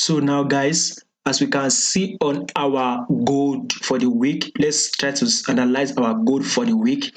So now guys, as we can see on our gold for the week, let's try to analyze our gold for the week.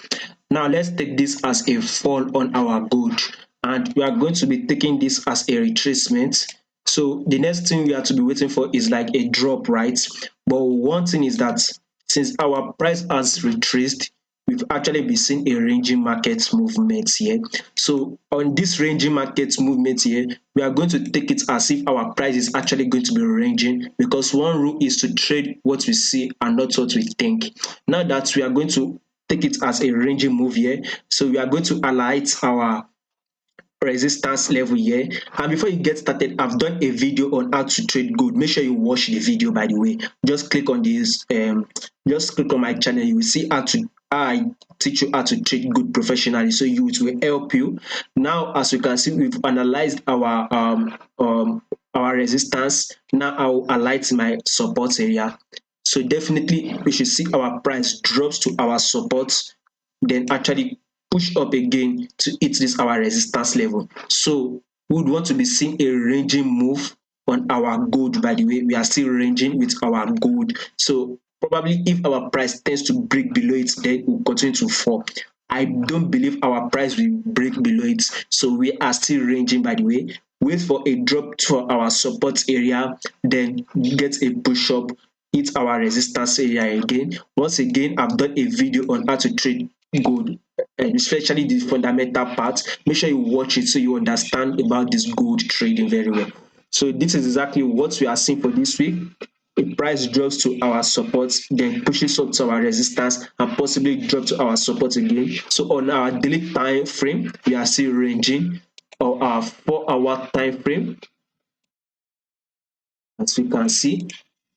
Now let's take this as a fall on our gold, and we are going to be taking this as a retracement. So the next thing we have to be waiting for is like a drop, right? But one thing is that since our price has retraced, we've actually been seeing a ranging market movement here. So on this ranging market movement here, we are going to take it as if our price is actually going to be ranging, because one rule is to trade what we see and not what we think. Now that we are going to take it as a ranging move here, so we are going to highlight our resistance level here. And before you get started, I've done a video on how to trade gold. Make sure you watch the video, by the way. Just click on this just click on my channel. You will see how I teach you how to trade gold professionally, so it will help you. Now as you can see, we've analyzed our resistance. Now I'll highlight my support area. So definitely we should see our price drops to our support, then actually push up again to hit this our resistance level. So we would want to be seeing a ranging move on our gold. By the way, we are still ranging with our gold. So probably if our price tends to break below it, then we'll continue to fall. I don't believe our price will break below it, so we are still ranging. By the way, wait for a drop to our support area, then get a push up, hit our resistance area again. Once again, I've done a video on how to trade gold, especially the fundamental part. Make sure you watch it so you understand about this gold trading very well. So this is exactly what we are seeing for this week. A price drops to our support, then pushes up to our resistance, and possibly drop to our support again. So on our daily time frame, we are still ranging, or our 4-hour time frame, as we can see,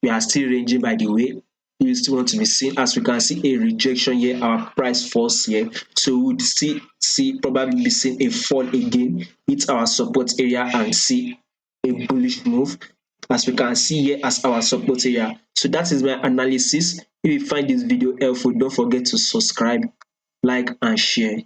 we are still ranging. By the way, we still want to be seen. As we can see a rejection here, our price falls here, so we would see probably be seeing a fall again, hit our support area and see a bullish move, as we can see here as our support area. So that is my analysis. If you find this video helpful, don't forget to subscribe, like and share.